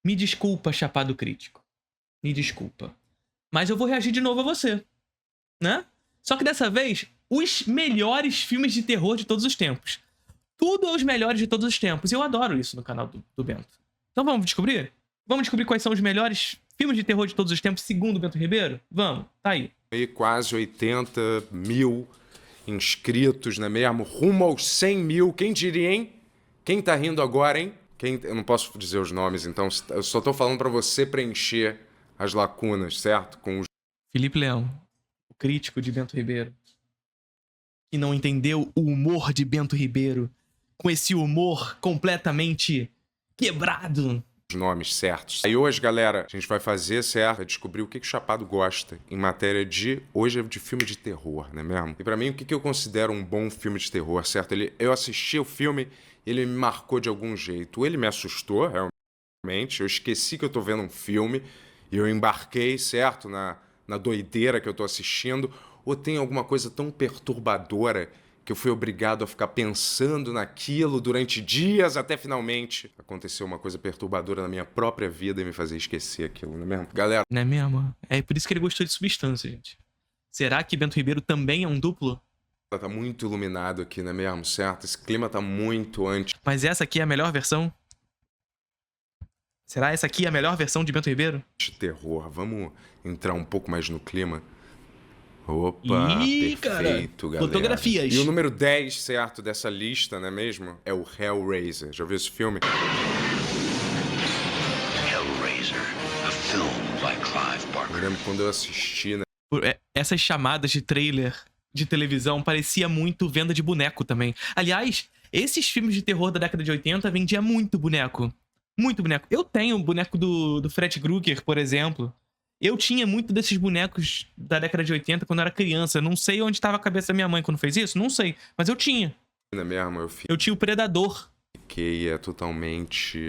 Me desculpa, chapado crítico. Me desculpa. Mas eu vou reagir de novo a você, né? Só que dessa vez, os melhores filmes de terror de todos os tempos. Tudo é os melhores de todos os tempos. E eu adoro isso no canal do Bento. Então vamos descobrir? Vamos descobrir quais são os melhores filmes de terror de todos os tempos, segundo o Bento Ribeiro? Vamos, tá aí. Quase 80 mil inscritos, não é mesmo? Rumo aos 100 mil. Quem diria, hein? Quem tá rindo agora, hein? Eu não posso dizer os nomes, então eu só tô falando pra você preencher as lacunas, certo? Com os... Felipe Leão, o crítico de Bento Ribeiro, que não entendeu o humor de Bento Ribeiro, com esse humor completamente quebrado. Os nomes certos. Aí hoje, galera, a gente vai fazer, certo? Vai descobrir o que o Chapado gosta em matéria de... Hoje é de filme de terror, não é mesmo? E pra mim, o que eu considero um bom filme de terror, certo? Eu assisti o filme, ele me marcou de algum jeito. Ele me assustou, realmente. Eu esqueci que eu tô vendo um filme e eu embarquei, certo? Na doideira que eu tô assistindo. Ou tem alguma coisa tão perturbadora que eu fui obrigado a ficar pensando naquilo durante dias até finalmente aconteceu uma coisa perturbadora na minha própria vida e me fazer esquecer aquilo, não é mesmo? Galera... Não é mesmo? É por isso que ele gostou de Substância, gente. Será que Bento Ribeiro também é um duplo? Tá muito iluminado aqui, não é mesmo? Certo? Esse clima tá muito antes. Mas essa aqui é a melhor versão? Será essa aqui a melhor versão de Bento Ribeiro? De terror. Vamos entrar um pouco mais no clima? Opa, Ih, perfeito, cara. Galera. Fotografias. E o número 10, certo, dessa lista, não é mesmo? É o Hellraiser. Já viu esse filme? Hellraiser, a film by Clive Barker. Eu lembro quando eu assisti, né? Essas chamadas de trailer de televisão parecia muito venda de boneco também. Aliás, esses filmes de terror da década de 80 vendia muito boneco. Muito boneco. Eu tenho o boneco do Fred Krueger, por exemplo. Eu tinha muito desses bonecos da década de 80 quando eu era criança. Não sei onde estava a cabeça da minha mãe quando fez isso, não sei. Mas eu tinha. Não é mesmo? Eu tinha o Predador. Fiquei totalmente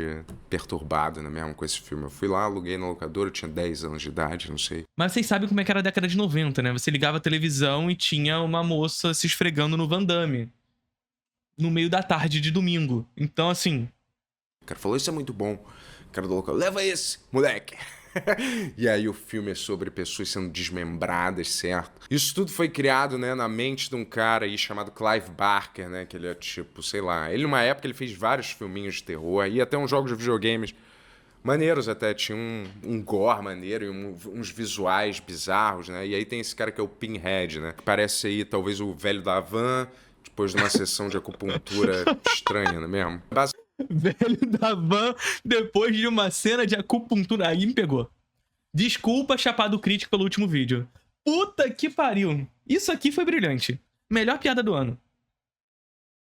perturbado, não é mesmo, com esse filme. Eu fui lá, aluguei na locadora, eu tinha 10 anos de idade, não sei. Mas vocês sabem como é que era a década de 90, né? Você ligava a televisão e tinha uma moça se esfregando no Van Damme. No meio da tarde de domingo. Então, assim... O cara falou, isso é muito bom. O cara do local, leva esse, moleque. E aí o filme é sobre pessoas sendo desmembradas, certo? Isso tudo foi criado, né, na mente de um cara aí chamado Clive Barker, né? Que ele é tipo, sei lá... Ele, numa época, ele fez vários filminhos de terror e até uns jogos de videogames maneiros até. Tinha um gore maneiro e uns visuais bizarros, né? E aí tem esse cara que é o Pinhead, né? Que parece aí, talvez, o velho da van depois de uma sessão de acupuntura estranha, não é mesmo? Velho da van, depois de uma cena de acupuntura. Aí me pegou. Desculpa, chapado crítico, pelo último vídeo. Puta que pariu. Isso aqui foi brilhante. Melhor piada do ano.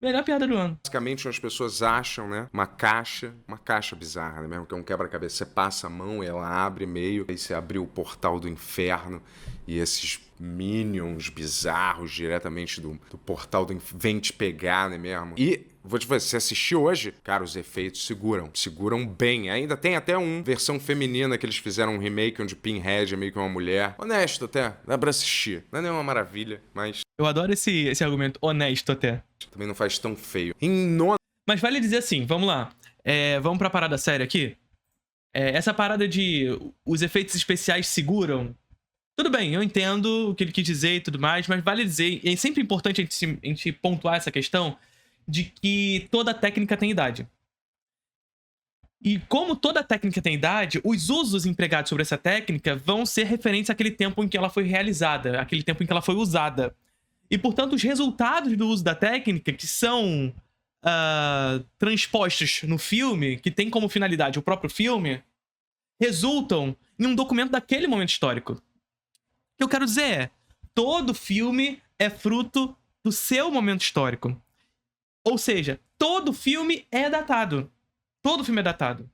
Melhor piada do ano. Basicamente, as pessoas acham, né? Uma caixa bizarra, né? Mesmo que é um quebra-cabeça. Você passa a mão e ela abre meio. Aí você abriu o portal do inferno e esses minions bizarros diretamente do portal do inferno vêm te pegar, né mesmo? E vou te dizer, se assistir hoje, cara, os efeitos seguram bem. Ainda tem até uma versão feminina que eles fizeram um remake onde Pinhead é meio que uma mulher. Honesto até, dá pra assistir. Não é nenhuma maravilha, mas... Eu adoro esse argumento honesto até. Também não faz tão feio. Mas vale dizer assim, vamos lá. Vamos pra parada séria aqui? Essa parada de os efeitos especiais seguram. Tudo bem, eu entendo o que ele quis dizer e tudo mais, mas vale dizer, e é sempre importante a gente pontuar essa questão de que toda técnica tem idade. E como toda técnica tem idade, os usos empregados sobre essa técnica vão ser referentes àquele tempo em que ela foi realizada, aquele tempo em que ela foi usada. E, portanto, os resultados do uso da técnica, que são transpostos no filme, que tem como finalidade o próprio filme, resultam em um documento daquele momento histórico. O que eu quero dizer é, todo filme é fruto do seu momento histórico. Ou seja, todo filme é datado. Todo filme é datado.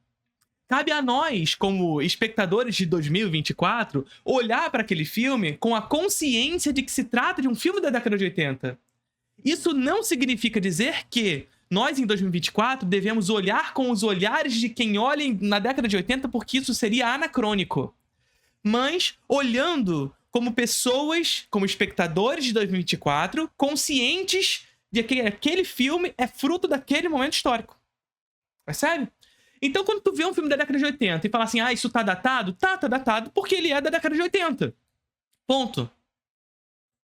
Cabe a nós, como espectadores de 2024, olhar para aquele filme com a consciência de que se trata de um filme da década de 80. Isso não significa dizer que nós, em 2024, devemos olhar com os olhares de quem olha na década de 80, porque isso seria anacrônico. Mas olhando como pessoas, como espectadores de 2024, conscientes de que aquele filme é fruto daquele momento histórico. Percebe? Então, quando tu vê um filme da década de 80 e fala assim, isso tá datado? Tá datado porque ele é da década de 80. Ponto.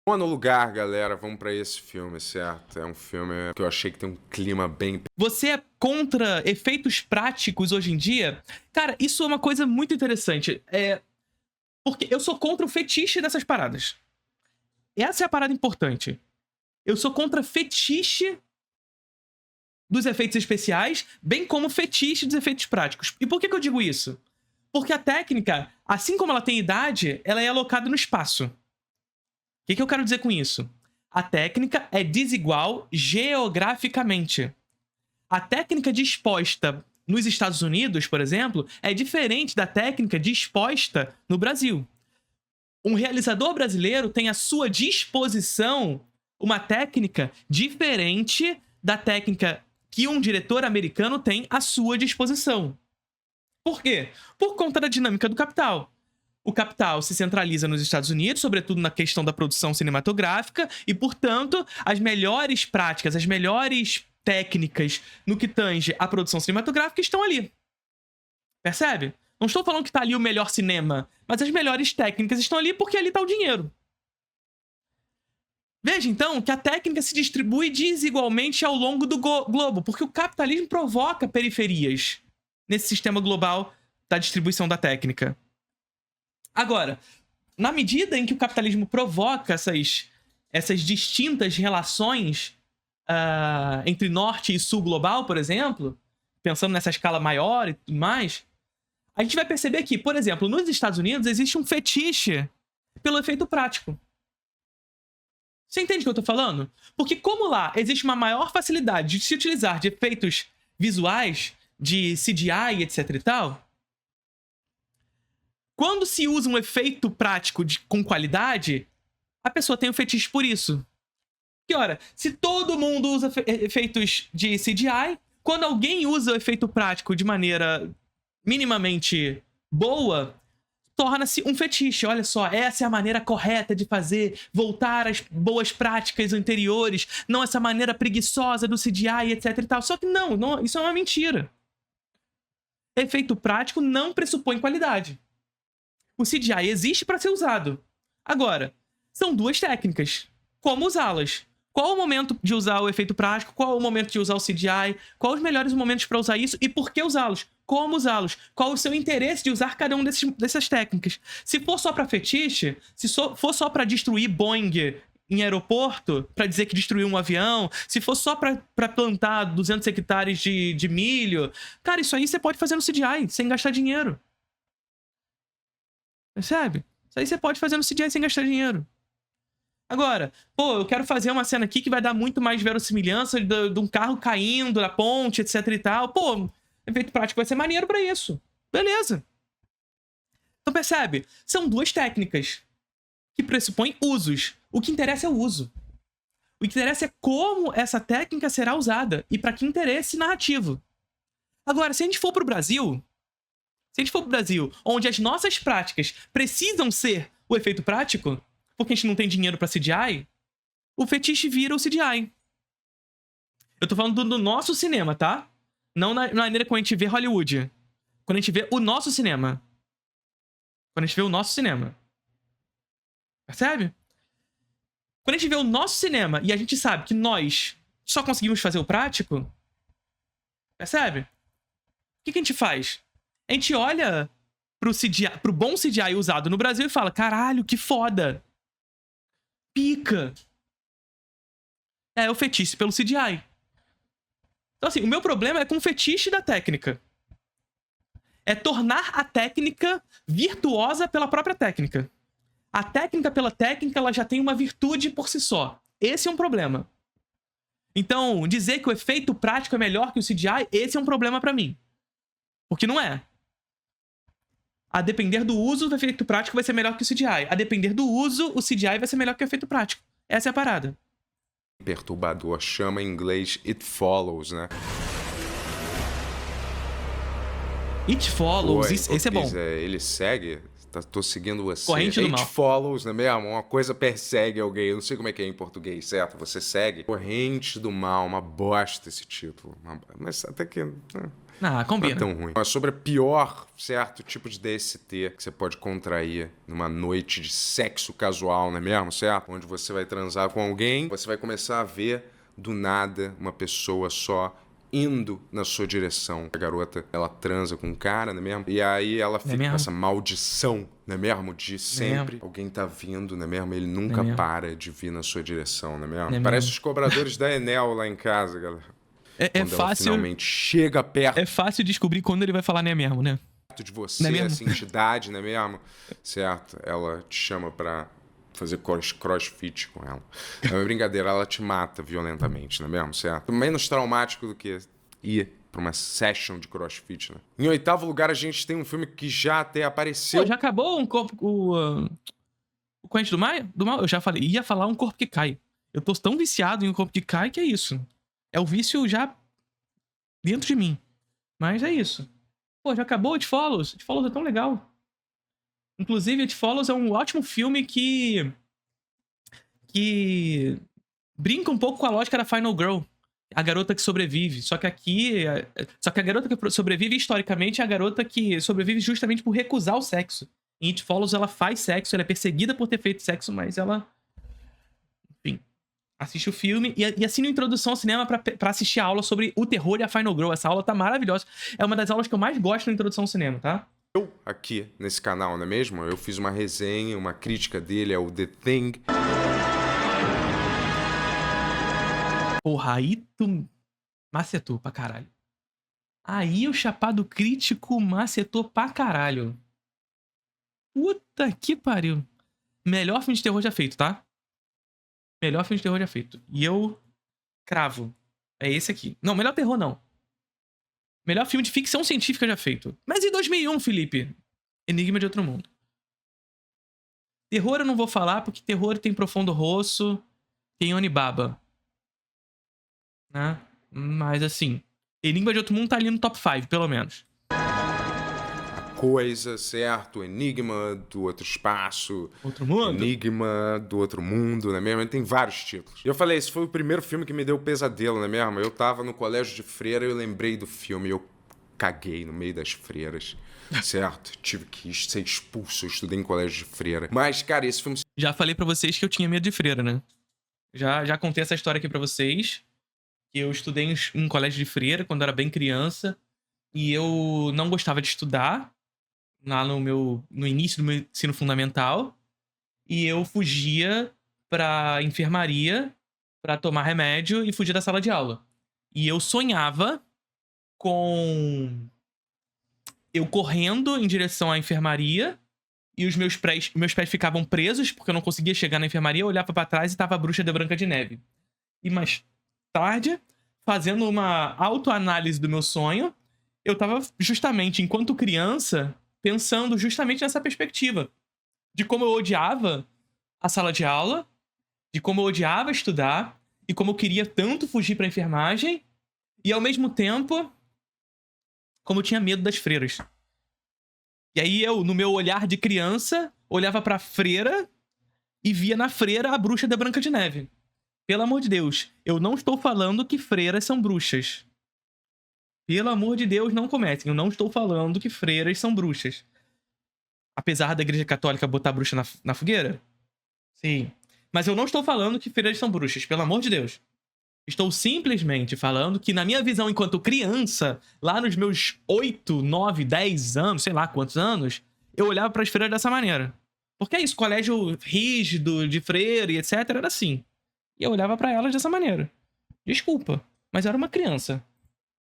Nono lugar, galera, vamos pra esse filme, certo? É um filme que eu achei que tem um clima bem... Você é contra efeitos práticos hoje em dia? Cara, isso é uma coisa muito interessante. Porque eu sou contra o fetiche dessas paradas. Essa é a parada importante. Eu sou contra fetiche dos efeitos especiais, bem como fetiche dos efeitos práticos. E por que eu digo isso? Porque a técnica, assim como ela tem idade, ela é alocada no espaço. O que eu quero dizer com isso? A técnica é desigual geograficamente. A técnica disposta nos Estados Unidos, por exemplo, é diferente da técnica disposta no Brasil. Um realizador brasileiro tem à sua disposição uma técnica diferente da técnica que um diretor americano tem à sua disposição. Por quê? Por conta da dinâmica do capital. O capital se centraliza nos Estados Unidos, sobretudo na questão da produção cinematográfica, e, portanto, as melhores práticas, as melhores técnicas no que tange à produção cinematográfica estão ali. Percebe? Não estou falando que está ali o melhor cinema, mas as melhores técnicas estão ali porque ali está o dinheiro. Veja, então, que a técnica se distribui desigualmente ao longo do globo, porque o capitalismo provoca periferias nesse sistema global da distribuição da técnica. Agora, na medida em que o capitalismo provoca essas distintas relações entre norte e sul global, por exemplo, pensando nessa escala maior e tudo mais, a gente vai perceber que, por exemplo, nos Estados Unidos existe um fetiche pelo efeito prático. Você entende o que eu tô falando? Porque como lá existe uma maior facilidade de se utilizar de efeitos visuais, de CGI, etc e tal, quando se usa um efeito prático com qualidade, a pessoa tem um fetiche por isso. Que, ora, se todo mundo usa efeitos de CGI, quando alguém usa o efeito prático de maneira minimamente boa, torna-se um fetiche. Olha só, essa é a maneira correta de fazer, voltar às boas práticas anteriores, não essa maneira preguiçosa do CGI, etc e tal. Só que não, isso é uma mentira. Efeito prático não pressupõe qualidade. O CGI existe para ser usado. Agora, são duas técnicas. Como usá-las? Qual o momento de usar o efeito prático? Qual o momento de usar o CGI? Quais os melhores momentos para usar isso? E por que usá-los? Como usá-los? Qual o seu interesse de usar cada uma dessas técnicas? Se for só para fetiche, se for só para destruir Boeing em aeroporto, para dizer que destruiu um avião, se for só para plantar 200 hectares de milho, cara, isso aí você pode fazer no CGI, sem gastar dinheiro. Percebe? Isso aí você pode fazer no CGI sem gastar dinheiro. Agora, eu quero fazer uma cena aqui que vai dar muito mais verossimilhança de um carro caindo na ponte, etc e tal. Efeito prático vai ser maneiro pra isso. Beleza. Então percebe? São duas técnicas que pressupõem usos. O que interessa é o uso. O que interessa é como essa técnica será usada e para que interesse narrativo. Agora, se a gente for pro Brasil, onde as nossas práticas precisam ser o efeito prático, porque a gente não tem dinheiro pra CGI, o fetiche vira o CGI. Eu tô falando do nosso cinema, tá? Não na maneira como a gente vê Hollywood. Quando a gente vê o nosso cinema. Percebe? Quando a gente vê o nosso cinema e a gente sabe que nós só conseguimos fazer o prático, percebe? O que a gente faz? A gente olha pro bom CGI usado no Brasil e fala, caralho, que foda. Pica. É o fetiche pelo CGI. Então, assim, o meu problema é com o fetiche da técnica. É tornar a técnica virtuosa pela própria técnica. A técnica pela técnica, ela já tem uma virtude por si só. Esse é um problema. Então, dizer que o efeito prático é melhor que o CGI, esse é um problema pra mim. Porque não é. A depender do uso, o efeito prático vai ser melhor que o CGI. A depender do uso, o CGI vai ser melhor que o efeito prático. Essa é a parada. Perturbador, chama em inglês It Follows, né? It Follows, esse é bom. Ele segue, tô seguindo você. Corrente do mal. It Follows, não é mesmo? Uma coisa persegue alguém, eu não sei como é que é em português, certo? Você segue. Corrente do mal, uma bosta esse título. Mas até que... Ah, Não é combina. tão ruim. É sobre a pior, certo, tipo de DST que você pode contrair numa noite de sexo casual, não é mesmo, certo? Onde você vai transar com alguém, você vai começar a ver, do nada, uma pessoa só indo na sua direção. A garota, ela transa com um cara, não é mesmo? E aí ela fica com essa maldição, não é mesmo? De sempre alguém tá vindo, não é mesmo? Ele nunca para de vir na sua direção, não é mesmo? Não é Parece mesmo? os cobradores da Enel lá em casa, galera. É Quando ela fácil. finalmente chega perto É fácil descobrir quando ele vai falar né mesmo, né? de você, Não é mesmo? essa entidade, não é mesmo? Certo? Ela te chama pra fazer crossfit com ela. É uma brincadeira, ela te mata violentamente, não é mesmo? Certo? Menos traumático do que ir pra uma session de crossfit, né? Em oitavo lugar, a gente tem um filme que já até apareceu. Pô, já acabou um corpo. O Corrente do Mal? Eu já falei. Ia falar um corpo que cai. Eu tô tão viciado em um corpo que cai que é isso. É o vício já dentro de mim. Mas é isso. Pô, já acabou It Follows? It Follows é tão legal. Inclusive, It Follows é um ótimo filme que brinca um pouco com a lógica da Final Girl. A garota que sobrevive. Só que aqui... Só que a garota que sobrevive, historicamente, é a garota que sobrevive justamente por recusar o sexo. Em It Follows, ela faz sexo, ela é perseguida por ter feito sexo, mas ela... Enfim. Assiste o filme e assina a introdução ao cinema pra assistir a aula sobre o terror e a Final Girl. Essa aula tá maravilhosa. É uma das aulas que eu mais gosto na introdução ao cinema, tá? Aqui nesse canal, não é mesmo? Eu fiz uma resenha, uma crítica dele ao The Thing. Porra, aí tu macetou pra caralho. Aí o Chapado Crítico macetou pra caralho. Puta que pariu. Melhor filme de terror já feito, tá? Melhor filme de terror já feito. E eu cravo. É esse aqui. Não, melhor terror não. Melhor filme de ficção científica já feito. Mas em 2001, Felipe. Enigma de Outro Mundo. Terror eu não vou falar, porque terror tem Profundo Rosso, tem Onibaba. Né? Mas assim, Enigma de Outro Mundo tá ali no top 5, pelo menos. Coisa, certo? Enigma do Outro Espaço. Outro Mundo? Enigma do Outro Mundo, não é mesmo? Ele tem vários títulos. E eu falei, esse foi o primeiro filme que me deu pesadelo, não é mesmo? Eu tava no colégio de freira e eu lembrei do filme e eu caguei no meio das freiras, certo? Tive que ser expulso, eu estudei em colégio de freira. Mas, cara, esse filme... Já falei pra vocês que eu tinha medo de freira, né? Já contei essa história aqui pra vocês. Que eu estudei em um colégio de freira quando eu era bem criança. E eu não gostava de estudar. Lá no início do meu ensino fundamental. E eu fugia pra enfermaria pra tomar remédio e fugir da sala de aula. E eu sonhava com eu correndo em direção à enfermaria e os meus pés ficavam presos porque eu não conseguia chegar na enfermaria. Eu olhava pra trás e tava a bruxa de Branca de Neve. E mais tarde, fazendo uma autoanálise do meu sonho, eu tava justamente, enquanto criança, pensando justamente nessa perspectiva. De como eu odiava a sala de aula, de como eu odiava estudar, e como eu queria tanto fugir pra enfermagem, e ao mesmo tempo, como eu tinha medo das freiras. E aí eu, no meu olhar de criança, olhava pra freira e via na freira a bruxa da Branca de Neve. Pelo amor de Deus, eu não estou falando que freiras são bruxas. Pelo amor de Deus, não cometem. Eu não estou falando que freiras são bruxas. Apesar da Igreja Católica botar a bruxa na fogueira? Sim. Mas eu não estou falando que freiras são bruxas, pelo amor de Deus. Estou simplesmente falando que, na minha visão enquanto criança, lá nos meus 8, 9, 10 anos, sei lá quantos anos, eu olhava para as freiras dessa maneira. Porque é isso, colégio rígido, de freira e etc, era assim. E eu olhava para elas dessa maneira. Desculpa, mas eu era uma criança.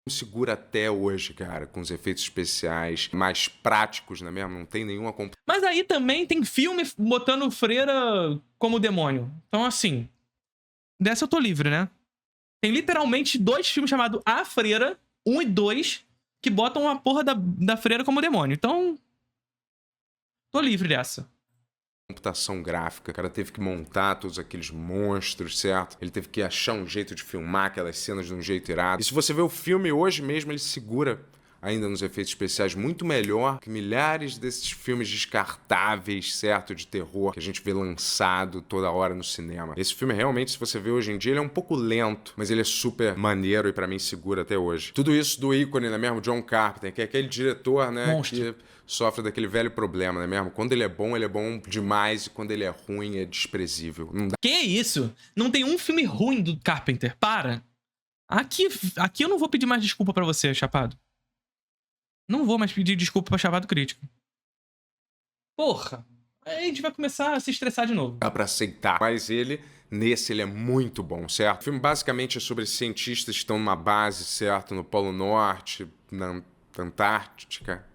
Segura até hoje, cara, com os efeitos especiais mais práticos, não é mesmo? Não tem nenhuma... Mas aí também tem filme botando freira como demônio. Então, assim, dessa eu tô livre, né? Tem literalmente 2 filmes chamados A Freira, 1 e 2, que botam a porra da freira como demônio. Então, tô livre dessa. Computação gráfica, o cara teve que montar todos aqueles monstros, certo? Ele teve que achar um jeito de filmar aquelas cenas de um jeito irado. E se você vê o filme hoje mesmo, ele segura ainda nos efeitos especiais, muito melhor que milhares desses filmes descartáveis, certo, de terror, que a gente vê lançado toda hora no cinema. Esse filme, realmente, se você vê hoje em dia, ele é um pouco lento, mas ele é super maneiro e pra mim seguro até hoje. Tudo isso do ícone, né mesmo? John Carpenter, que é aquele diretor, né, Monstro. que sofre daquele velho problema, né mesmo? Quando ele é bom demais, e quando ele é ruim, é desprezível. Não dá. Que isso? Não tem um filme ruim do Carpenter. Para. Aqui eu não vou pedir mais desculpa pra você, Chapado. Não vou mais pedir desculpa pra Chapado Crítico. Porra. Aí a gente vai começar a se estressar de novo. Dá pra aceitar. Mas nesse ele é muito bom, certo? O filme basicamente é sobre cientistas que estão numa base, certo? No Polo Norte, na Antártica.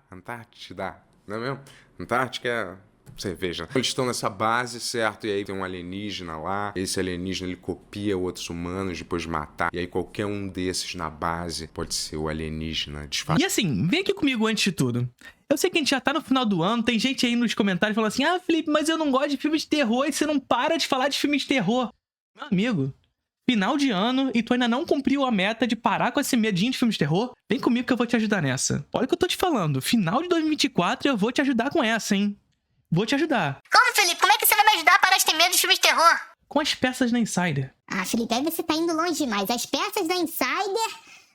Antártida, não é mesmo? Antártica é cerveja. Eles estão nessa base, certo? E aí tem um alienígena lá. Esse alienígena, ele copia outros humanos depois de matar. E aí qualquer um desses na base pode ser o alienígena disfarçado. E assim, vem aqui comigo antes de tudo. Eu sei que a gente já tá no final do ano, tem gente aí nos comentários falando assim: ah, Felipe, mas eu não gosto de filme de terror e você não para de falar de filme de terror. Meu amigo, final de ano e tu ainda não cumpriu a meta de parar com esse medinho de filme de terror? Vem comigo que eu vou te ajudar nessa. Olha o que eu tô te falando, final de 2024 eu vou te ajudar com essa, hein? Vou te ajudar. Como, Felipe? Como é que você vai me ajudar a parar de ter medo de filmes de terror? Com as peças da Insider. Ah, Felipe, aí você tá indo longe demais. As peças da Insider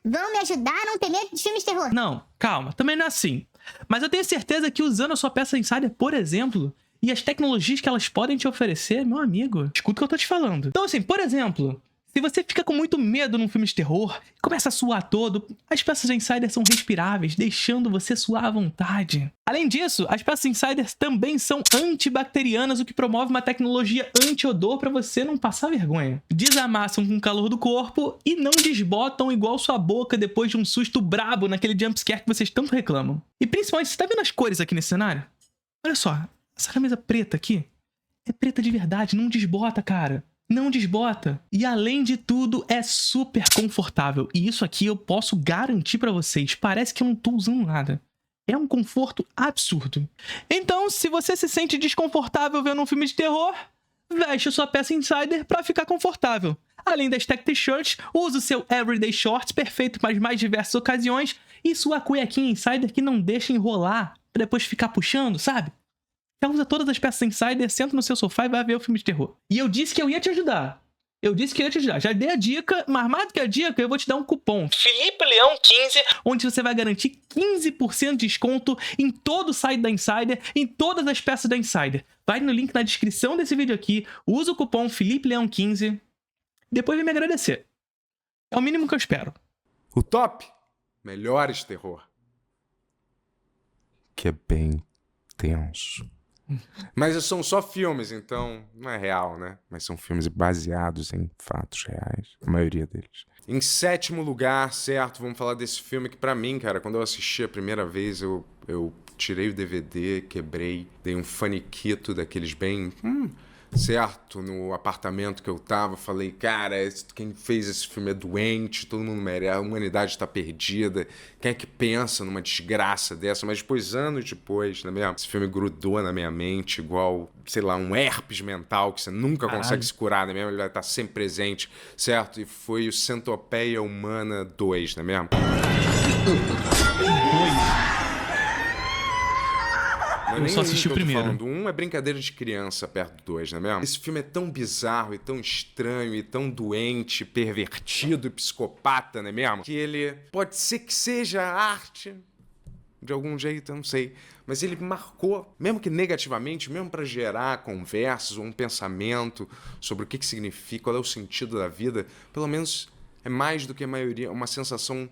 vão me ajudar a não ter medo de filmes de terror. Não, calma, também não é assim. Mas eu tenho certeza que usando a sua peça Insider, por exemplo, e as tecnologias que elas podem te oferecer, meu amigo, escuta o que eu tô te falando. Então assim, por exemplo, se você fica com muito medo num filme de terror e começa a suar todo, as peças da Insider são respiráveis, deixando você suar à vontade. Além disso, as peças Insider também são antibacterianas, o que promove uma tecnologia anti-odor para você não passar vergonha. Desamassam com o calor do corpo e não desbotam igual sua boca depois de um susto brabo naquele jumpscare que vocês tanto reclamam. E principalmente, você tá vendo as cores aqui nesse cenário? Olha só, essa camisa preta aqui é preta de verdade, não desbota, cara. Não desbota. E além de tudo, é super confortável. E isso aqui eu posso garantir pra vocês. Parece que eu não tô usando nada. É um conforto absurdo. Então, se você se sente desconfortável vendo um filme de terror, veste sua peça Insider pra ficar confortável. Além das tech t-shirts, use o seu Everyday Shorts, perfeito para as mais diversas ocasiões, e sua cuequinha Insider que não deixa enrolar pra depois ficar puxando, sabe? Já usa todas as peças Insider, senta no seu sofá e vai ver o filme de terror. E eu disse que eu ia te ajudar. Já dei a dica, mas mais do que a dica, eu vou te dar um cupom. Felipe Leão 15, onde você vai garantir 15% de desconto em todo o site da Insider, em todas as peças da Insider. Vai no link na descrição desse vídeo aqui, usa o cupom Felipe Leão 15, depois vem me agradecer. É o mínimo que eu espero. O top, melhores terror. Que é bem tenso. Mas são só filmes, então não é real, né? Mas são filmes baseados em fatos reais, a maioria deles. Em sétimo lugar, certo, vamos falar desse filme que pra mim, cara, quando eu assisti a primeira vez, eu tirei o DVD, quebrei, dei um faniquito daqueles bem... certo, no apartamento que eu tava, falei, cara, quem fez esse filme é doente, todo mundo merece, a humanidade tá perdida, quem é que pensa numa desgraça dessa? Mas depois, anos depois, né mesmo? Esse filme grudou na minha mente igual, sei lá, um herpes mental que você nunca consegue se curar, né mesmo? Ele vai estar sempre presente, certo? E foi o Centopeia Humana 2, né mesmo? Eu só assisti o primeiro. Falando. Um é brincadeira de criança perto do 2, não é mesmo? Esse filme é tão bizarro e tão estranho e tão doente, pervertido e psicopata, não é mesmo? Que ele pode ser que seja arte, de algum jeito, eu não sei. Mas ele marcou, mesmo que negativamente, mesmo para gerar conversas ou um pensamento sobre o que significa, qual é o sentido da vida, pelo menos é mais do que a maioria, uma sensação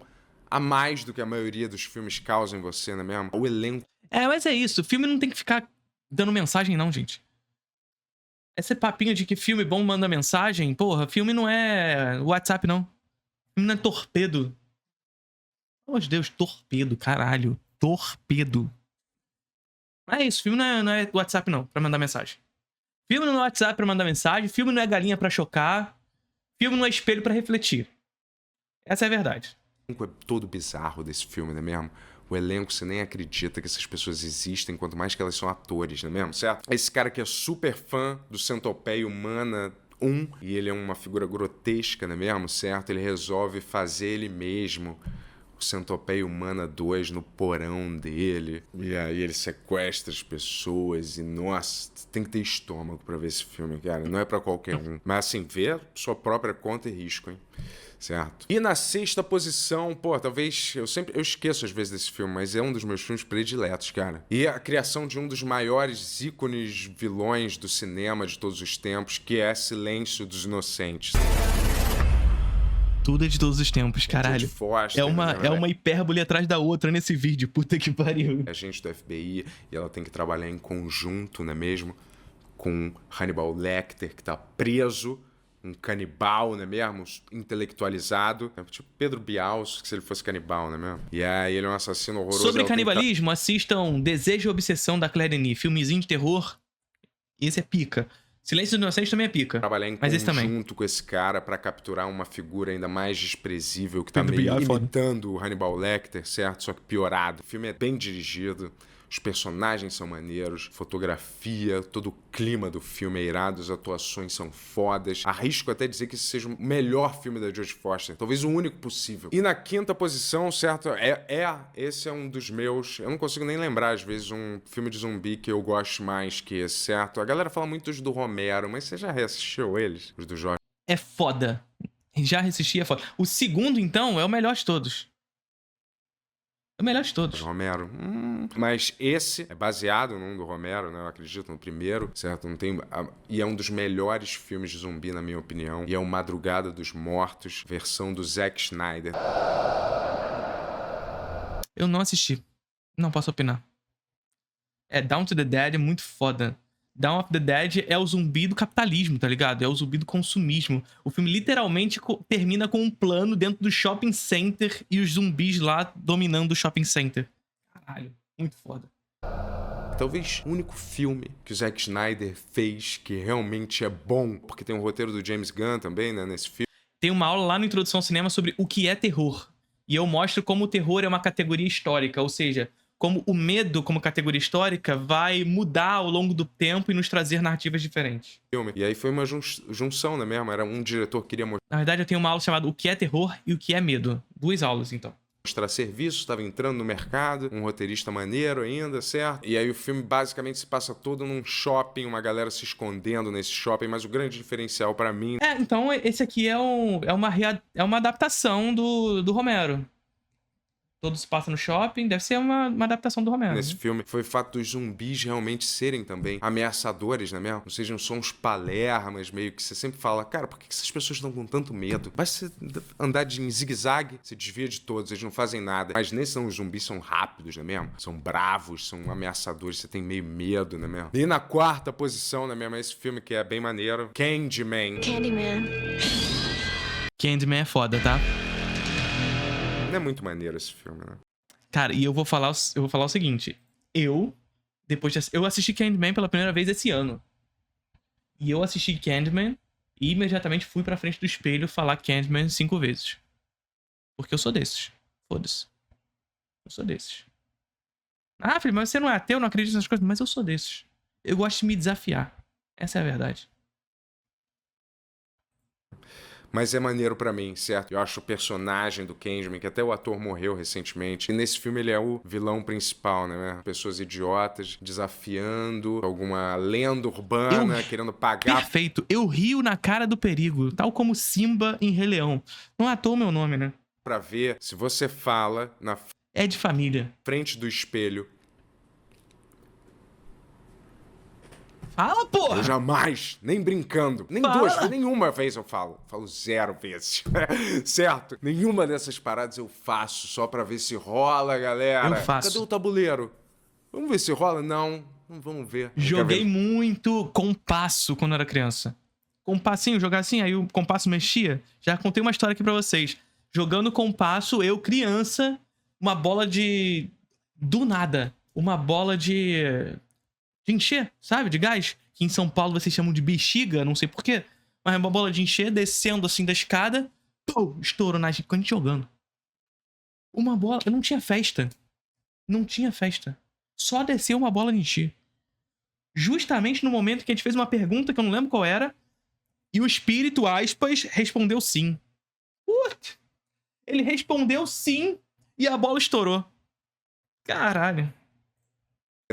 a mais do que a maioria dos filmes causam em você, não é mesmo? O elenco. Mas é isso. O filme não tem que ficar dando mensagem, não, gente. Esse papinho de que filme bom manda mensagem, porra, filme não é WhatsApp, não. Filme não é torpedo. Pelo amor de Deus, torpedo, caralho. Torpedo. É isso, filme não é WhatsApp, não, pra mandar mensagem. Filme não é WhatsApp pra mandar mensagem, filme não é galinha pra chocar, filme não é espelho pra refletir. Essa é a verdade. O elenco é todo bizarro desse filme, não é mesmo? O elenco, você nem acredita que essas pessoas existem, quanto mais que elas são atores, não é mesmo? Certo? Esse cara que é super fã do Centopeia Humana 1, e ele é uma figura grotesca, não é mesmo? Certo? Ele resolve fazer ele mesmo o Centopeia Humana 2 no porão dele. E aí ele sequestra as pessoas e, nossa, tem que ter estômago pra ver esse filme, cara. Não é pra qualquer um. Mas assim, vê sua própria conta e risco, hein? Certo? E na 6ª posição, pô, talvez... Eu esqueço às vezes desse filme, mas é um dos meus filmes prediletos, cara. E a criação de um dos maiores ícones vilões do cinema de todos os tempos, que é Silêncio dos Inocentes. Tudo é de todos os tempos, caralho. Jodie Foster, É uma hipérbole atrás da outra nesse vídeo, puta que pariu. É agente do FBI e ela tem que trabalhar em conjunto, não é mesmo? Com Hannibal Lecter, que tá preso, um canibal, não é mesmo? Intelectualizado. É tipo Pedro Bial, que se ele fosse canibal, não é mesmo? E aí ele é um assassino horroroso. Sobre canibalismo, assistam Desejo e Obsessão da Claire Denis, filmezinho de terror. Esse é pica. Silêncio dos Inocentes também é pica. Trabalhar em mas esse também. conjunto com esse cara pra capturar uma figura ainda mais desprezível que tá Pedro meio Bial é foda. imitando o Hannibal Lecter, certo? Só que piorado. O filme é bem dirigido, os personagens são maneiros, fotografia, todo o clima do filme é irado, as atuações são fodas. Arrisco até dizer que esse seja o melhor filme da Jodie Foster, talvez o único possível. E na 5ª posição, certo? Esse é um dos meus... Eu não consigo nem lembrar, às vezes, um filme de zumbi que eu gosto mais que esse, certo? A galera fala muito dos do Romero, mas você já reassistiu eles? Os do Jorge? É foda. Já assisti, é foda. O segundo, então, é o melhor de todos. É o melhor de todos. Romero. Mas esse é baseado num do Romero, né? Eu acredito, no primeiro, certo? Não tem... E é um dos melhores filmes de zumbi, na minha opinião. E é o Madrugada dos Mortos, versão do Zack Snyder. Eu não assisti. Não posso opinar. Dawn of the Dead é muito foda. Dawn of the Dead é o zumbi do capitalismo, tá ligado? É o zumbi do consumismo. O filme literalmente termina com um plano dentro do shopping center e os zumbis lá dominando o shopping center. Caralho, muito foda. Talvez o único filme que o Zack Snyder fez que realmente é bom, porque tem o roteiro do James Gunn também, né, nesse filme. Tem uma aula lá no Introdução ao Cinema sobre o que é terror. E eu mostro como o terror é uma categoria histórica, ou seja, como o medo como categoria histórica vai mudar ao longo do tempo e nos trazer narrativas diferentes. E aí foi uma junção, né mesmo? Era um diretor que queria Na verdade, eu tenho uma aula chamada O que é terror e o que é medo. 2 aulas, então. mostrar serviço, estava entrando no mercado, um roteirista maneiro ainda, certo? E aí o filme basicamente se passa todo num shopping, uma galera se escondendo nesse shopping, mas o grande diferencial pra mim... Então esse aqui é uma adaptação do Romero. Todo se passa no shopping, deve ser uma adaptação do Romero. Nesse filme foi o fato dos zumbis realmente serem também ameaçadores, não é mesmo? Não sejam só uns palermas, meio que você sempre fala, cara, por que essas pessoas estão com tanto medo? Basta andar em zigue-zague, você desvia de todos, eles não fazem nada. Mas nesse não, os zumbis são rápidos, não é mesmo? São bravos, são ameaçadores, você tem meio medo, não é mesmo? E na quarta posição, não é mesmo? Esse filme que é bem maneiro, Candyman. Candyman é foda, tá? Não é muito maneiro esse filme, né? Cara, e eu vou falar o seguinte. Eu assisti Candyman pela primeira vez esse ano. E eu assisti Candyman e imediatamente fui pra frente do espelho falar Candyman 5 vezes. Porque eu sou desses. Foda-se. Eu sou desses. Ah, Felipe, mas você não é ateu, não acredita nessas coisas? Mas eu sou desses. Eu gosto de me desafiar. Essa é a verdade. Mas é maneiro pra mim, certo? Eu acho o personagem do Candyman, que até o ator morreu recentemente, e nesse filme ele é o vilão principal, né? Pessoas idiotas desafiando alguma lenda urbana, querendo pagar... Perfeito. Eu rio na cara do perigo, tal como Simba em Rei Leão. Não é à toa o meu nome, né? Pra ver se você fala na É de família. frente do espelho. Fala, porra! Eu jamais, nem brincando, nem nenhuma vez eu falo. Falo 0 vezes, certo? Nenhuma dessas paradas eu faço só pra ver se rola, galera. Eu faço. Cadê o tabuleiro? Vamos ver se rola? Não vamos ver. Joguei muito compasso quando era criança. Compassinho, jogar assim, aí o compasso mexia. Já contei uma história aqui pra vocês. Jogando compasso, eu, criança, uma bola de... Do nada. Uma bola de encher, sabe? De gás. Que em São Paulo vocês chamam de bexiga, não sei porquê. Mas é uma bola de encher, descendo assim da escada. Pô, estouro na gente, com a gente jogando. Uma bola... Eu não tinha festa. Não tinha festa. Só desceu uma bola de encher. Justamente no momento que a gente fez uma pergunta que eu não lembro qual era. E o espírito, aspas, respondeu sim. What? Ele respondeu sim. e a bola estourou. Caralho.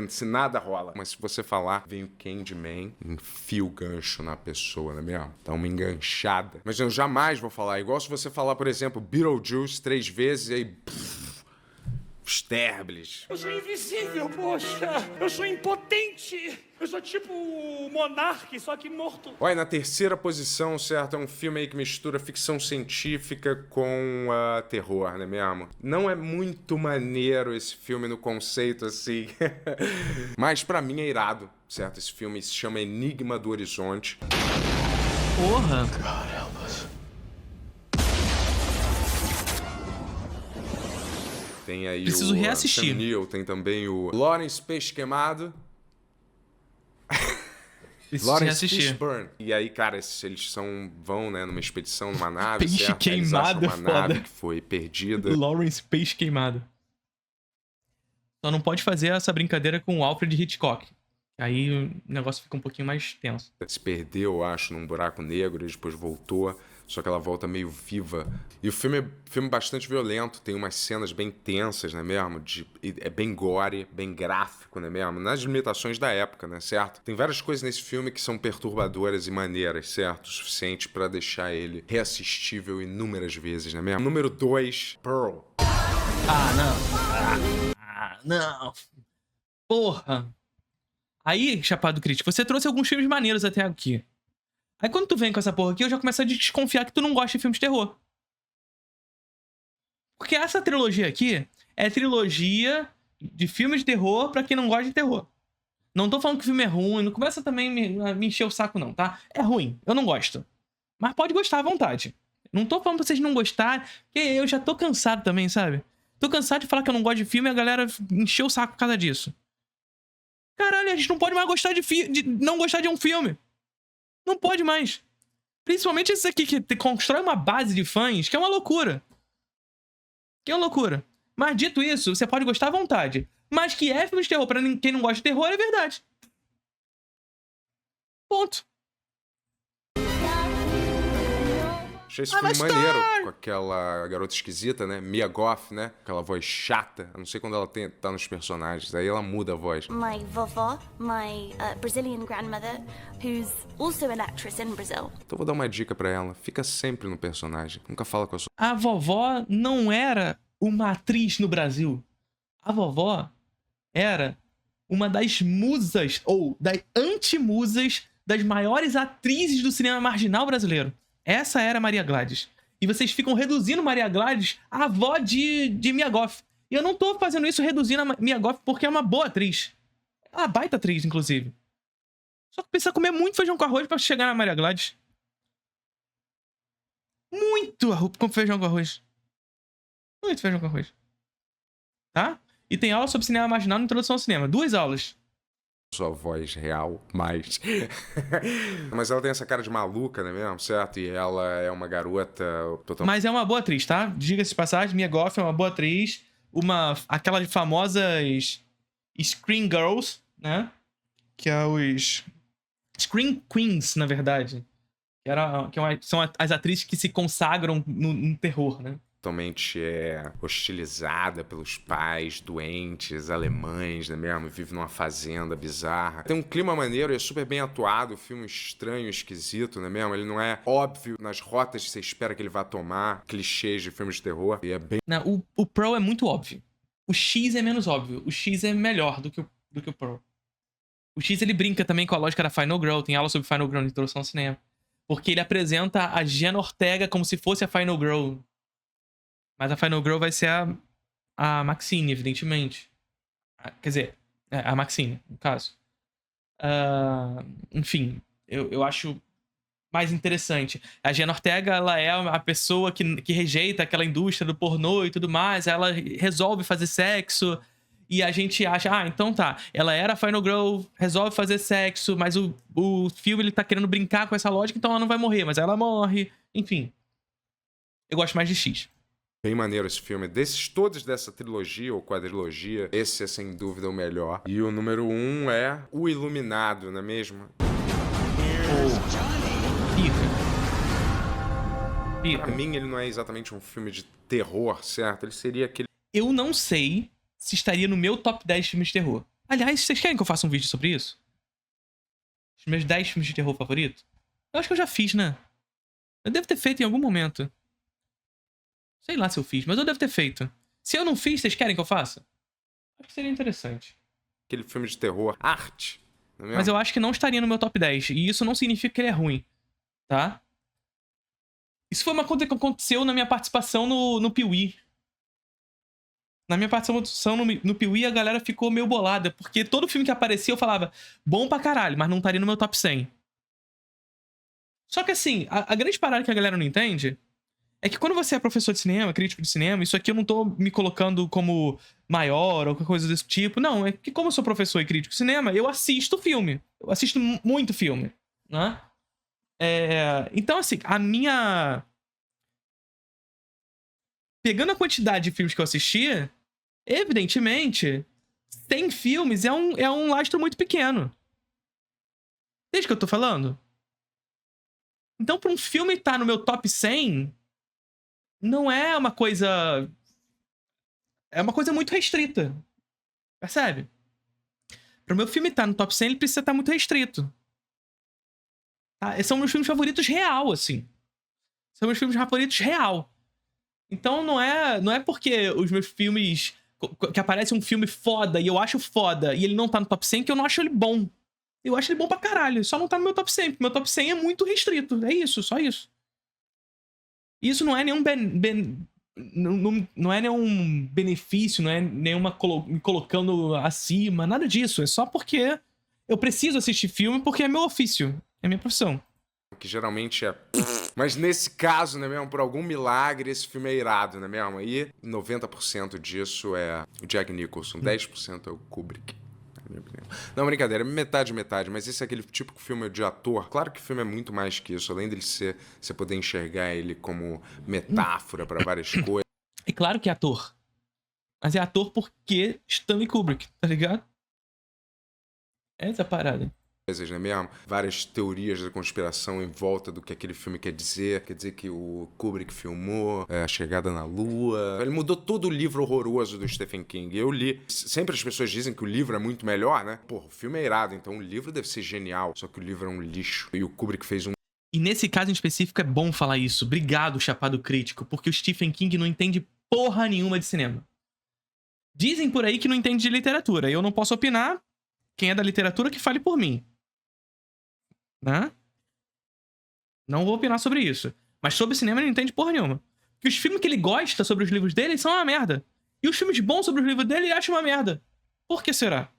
Se nada rola. Mas se você falar, vem o Candyman, enfia o gancho na pessoa, não é mesmo? Dá uma enganchada. Mas eu jamais vou falar. Igual se você falar, por exemplo, Beetlejuice 3 vezes e aí... Sterblis. Eu sou invisível, poxa! Eu sou impotente! Eu sou tipo o Monark, só que morto. Olha, na terceira posição, certo? É um filme aí que mistura ficção científica com terror, não é mesmo? Não é muito maneiro esse filme no conceito, assim. Mas pra mim é irado, certo? Esse filme se chama Enigma do Horizonte. Porra. Tem aí Preciso o reassistir. Sam Neill, tem também o Lawrence Peixe Queimado. Preciso Lawrence reassistir. Fishburne. E aí, cara, eles vão, né, numa expedição, numa nave, Peixe certo? Eles acham queimado, uma é nave foda. que foi perdida. Lawrence Peixe Queimado. Só não pode fazer essa brincadeira com o Alfred Hitchcock. Aí o negócio fica um pouquinho mais tenso. Se perdeu, eu acho, num buraco negro e depois voltou. Só que ela volta meio viva. E o filme é bastante violento. Tem umas cenas bem tensas, né mesmo? É bem gore, bem gráfico, né mesmo? Nas limitações da época, né, certo? Tem várias coisas nesse filme que são perturbadoras e maneiras, certo? O suficiente pra deixar ele reassistível inúmeras vezes, né mesmo? Número 2, Pearl. Não. Porra. Aí, Chapado Crítico, você trouxe alguns filmes maneiros até aqui. Aí quando tu vem com essa porra aqui, eu já começo a desconfiar que tu não gosta de filmes de terror. Porque essa trilogia aqui é trilogia de filmes de terror pra quem não gosta de terror. Não tô falando que o filme é ruim, não começa também me encher o saco não, tá? É ruim, eu não gosto. Mas pode gostar à vontade. Não tô falando pra vocês não gostarem, porque eu já tô cansado também, sabe? Tô cansado de falar que eu não gosto de filme e a galera encheu o saco por causa disso. Caralho, a gente não pode mais gostar de não gostar de um filme. Não pode mais. Principalmente esse aqui que constrói uma base de fãs, que é uma loucura. Mas dito isso, você pode gostar à vontade. Mas que é filme de terror pra quem não gosta de terror é verdade. Ponto. Achei esse filme maneiro, com aquela garota esquisita, né? Mia Goth, né? Aquela voz chata. Eu não sei quando ela tá nos personagens. Aí ela muda a voz. My vovó, my Brazilian grandmother, who's also an actress in Brazil. Então vou dar uma dica pra ela. Fica sempre no personagem. Nunca fala com a sua... A vovó não era uma atriz no Brasil. A vovó era uma das musas, ou das antimusas, das maiores atrizes do cinema marginal brasileiro. Essa era a Maria Gladys. E vocês ficam reduzindo Maria Gladys à avó de Mia Goth. E eu não tô fazendo isso reduzindo a Mia Goth porque é uma boa atriz. É uma baita atriz, inclusive. Só que precisa comer muito feijão com arroz pra chegar na Maria Gladys. Muito feijão com arroz. Muito feijão com arroz. Tá? E tem aula sobre cinema marginal na introdução ao cinema. 2 aulas. Sua voz real, mas... Mas ela tem essa cara de maluca, né mesmo? Certo? E ela é uma garota totalmente... Mas é uma boa atriz, tá? Diga-se de passagem, Mia Goth é uma boa atriz. Aquelas famosas Screen Girls, né? Que é os... Screen Queens, na verdade. São as atrizes que se consagram no terror, né? Totalmente hostilizada pelos pais doentes, alemães, né mesmo? Vive numa fazenda bizarra. Tem um clima maneiro e é super bem atuado. Filme estranho, esquisito, né mesmo? Ele não é óbvio nas rotas que você espera que ele vá tomar. Clichês de filmes de terror. E é bem... Não, o Pearl é muito óbvio. O X é menos óbvio. O X é melhor do que o Pearl. O X, ele brinca também com a lógica da Final Girl. Tem aula sobre Final Girl na introdução ao cinema. Porque ele apresenta a Jenna Ortega como se fosse a Final Girl. Mas a Final Girl vai ser a Maxine, evidentemente. Quer dizer, a Maxine, no caso. Enfim, eu acho mais interessante. A Jenna Ortega, ela é a pessoa que rejeita aquela indústria do pornô e tudo mais. Ela resolve fazer sexo. E a gente acha, então tá. Ela era a Final Girl, resolve fazer sexo. Mas o filme, ele tá querendo brincar com essa lógica. Então ela não vai morrer, mas ela morre. Enfim. Eu gosto mais de X. Bem maneiro esse filme. Todos dessa trilogia ou quadrilogia, esse é sem dúvida o melhor. E o número 1 é O Iluminado, não é mesmo? Pica. Pra mim, ele não é exatamente um filme de terror, certo? Ele seria aquele... eu não sei se estaria no meu top 10 filmes de terror. Aliás, vocês querem que eu faça um vídeo sobre isso? Os meus 10 filmes de terror favoritos? Eu acho que eu já fiz, né? Eu devo ter feito em algum momento. Sei lá se eu fiz, mas eu devo ter feito. Se eu não fiz, vocês querem que eu faça? Acho que seria interessante. Aquele filme de terror, arte. Não é mesmo? Mas eu acho que não estaria no meu top 10. E isso não significa que ele é ruim. Tá? Isso foi uma coisa que aconteceu na minha participação no Piuí. Na minha participação no Piuí, a galera ficou meio bolada. Porque todo filme que aparecia eu falava, bom pra caralho, mas não estaria no meu top 100. Só que assim, a grande parada que a galera não entende é que quando você é professor de cinema, crítico de cinema, isso aqui eu não tô me colocando como maior ou qualquer coisa desse tipo. Não, é que como eu sou professor e crítico de cinema, eu assisto filme. Eu assisto muito filme, né? Então, assim, a minha... Pegando a quantidade de filmes que eu assisti, evidentemente, 100 filmes é um lastro muito pequeno. Desde que eu tô falando? Então, pra um filme estar no meu top 100, não é uma coisa... É uma coisa muito restrita. Percebe? Para o meu filme estar no top 100, ele precisa estar muito restrito. Tá? Esses são meus filmes favoritos real, assim. São meus filmes favoritos real. Então não é porque os meus filmes... Que aparece um filme foda e eu acho foda e ele não tá no top 100 que eu não acho ele bom. Eu acho ele bom pra caralho. Só não tá no meu top 100. Porque meu top 100 é muito restrito. É isso, só isso. Isso não é nenhum não é nenhum benefício, não é nenhuma me colocando acima, nada disso. É só porque eu preciso assistir filme porque é meu ofício, é minha profissão. Que geralmente é... Mas nesse caso, né mesmo, por algum milagre, esse filme é irado, né mesmo? E 90% disso é o Jack Nicholson, 10% é o Kubrick. Minha opinião. Não, brincadeira, metade, mas esse é aquele típico filme de ator. Claro que o filme é muito mais que isso, além dele ser, você poder enxergar ele como metáfora para várias coisas. É claro que é ator. Mas é ator porque Stanley Kubrick, tá ligado? Essa é a parada. Né mesmo? Várias teorias da conspiração em volta do que aquele filme quer dizer. Quer dizer que o Kubrick filmou A Chegada na Lua. Ele mudou todo o livro horroroso do Stephen King. Eu li. Sempre as pessoas dizem que o livro é muito melhor, né? Porra, o filme é irado, então o livro deve ser genial. Só que o livro é um lixo. E o Kubrick fez um... E nesse caso em específico é bom falar isso. Obrigado, Chapado Crítico, porque o Stephen King não entende porra nenhuma de cinema. Dizem por aí que não entende de literatura. Eu não posso opinar. Quem é da literatura que fale por mim. Né? Não vou opinar sobre isso. Mas sobre cinema ele não entende porra nenhuma. Porque os filmes que ele gosta sobre os livros dele são uma merda. E os filmes bons sobre os livros dele ele acha uma merda. Por que será?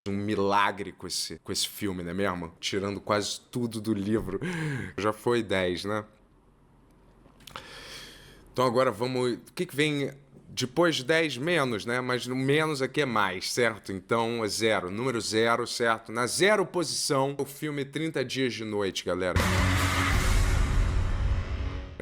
Um milagre com esse filme, né mesmo? Tirando quase tudo do livro. Já foi 10, né? Então agora vamos... O que vem... Depois de 10, menos, né? Mas no menos aqui é mais, certo? Então é 0. Número 0, certo? Na 0 posição, o filme 30 Dias de Noite, galera.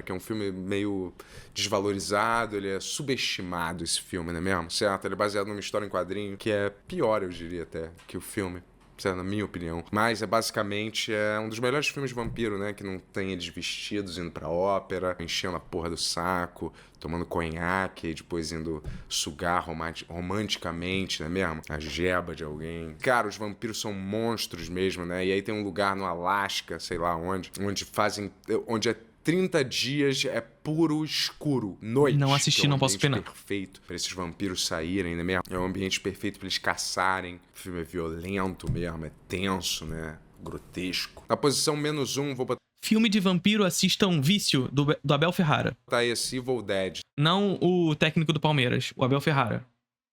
Que é um filme meio desvalorizado, ele é subestimado, esse filme, não é mesmo? Certo? Ele é baseado numa história em quadrinho que é pior, eu diria até, que o filme. Na minha opinião. Mas basicamente um dos melhores filmes de vampiro, né? Que não tem eles vestidos indo pra ópera, enchendo a porra do saco, tomando conhaque e depois indo sugar romanticamente, né mesmo? A jeba de alguém. Cara, os vampiros são monstros mesmo, né? E aí tem um lugar no Alasca, sei lá onde é 30 dias é puro escuro, noite. Não assisti, não posso opinar. É um ambiente perfeito pra esses vampiros saírem, né mesmo? É um ambiente perfeito pra eles caçarem. O filme é violento mesmo, é tenso, né? Grotesco. Na posição menos 1, vou botar... Filme de vampiro, assistam Vício, do Abel Ferrara. Tá esse Evil Dead. Não o técnico do Palmeiras, o Abel Ferrara.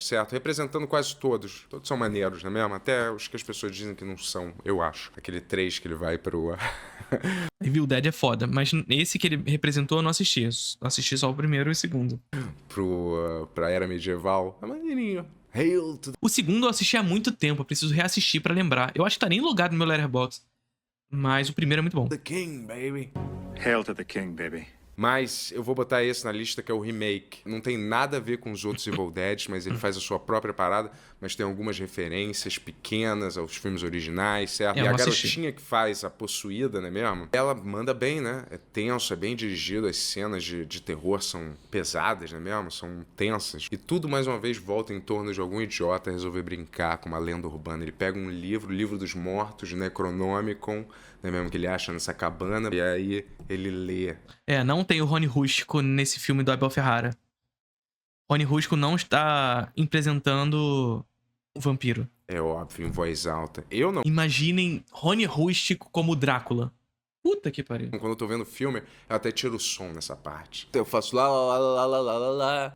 Certo, representando quase todos. Todos são maneiros, não é mesmo? Até os que as pessoas dizem que não são, eu acho. Aquele 3 que ele vai pro... Evil Dead é foda, mas esse que ele representou eu não assisti. Eu assisti só o primeiro e o segundo. Pra era medieval. É maneirinho. Hail to the... O segundo eu assisti há muito tempo, eu preciso reassistir pra lembrar. Eu acho que tá nem logado no meu Letterboxd. Mas o primeiro é muito bom. The King, baby. Hail to the king, baby. Mas eu vou botar esse na lista, que é o remake. Não tem nada a ver com os outros Evil Dead, mas ele faz a sua própria parada. mas tem algumas referências pequenas aos filmes originais, certo? Eu E a não assisti. garotinha que faz a possuída, não é mesmo? Ela manda bem, né? É tenso, é bem dirigido, as cenas de terror são pesadas, não é mesmo? São tensas. E tudo, mais uma vez, volta em torno de algum idiota resolver brincar com uma lenda urbana. Ele pega um livro, o Livro dos Mortos, Necronomicon, não é mesmo? Que ele acha nessa cabana, e aí ele lê. Não tem o Rony Rústico nesse filme do Abel Ferrara. Rony Rústico não está representando o vampiro. É óbvio, em voz alta. Eu não. Imaginem Rony Rústico como Drácula. Puta que pariu. Quando eu tô vendo o filme, eu até tiro o som nessa parte. Eu faço lá.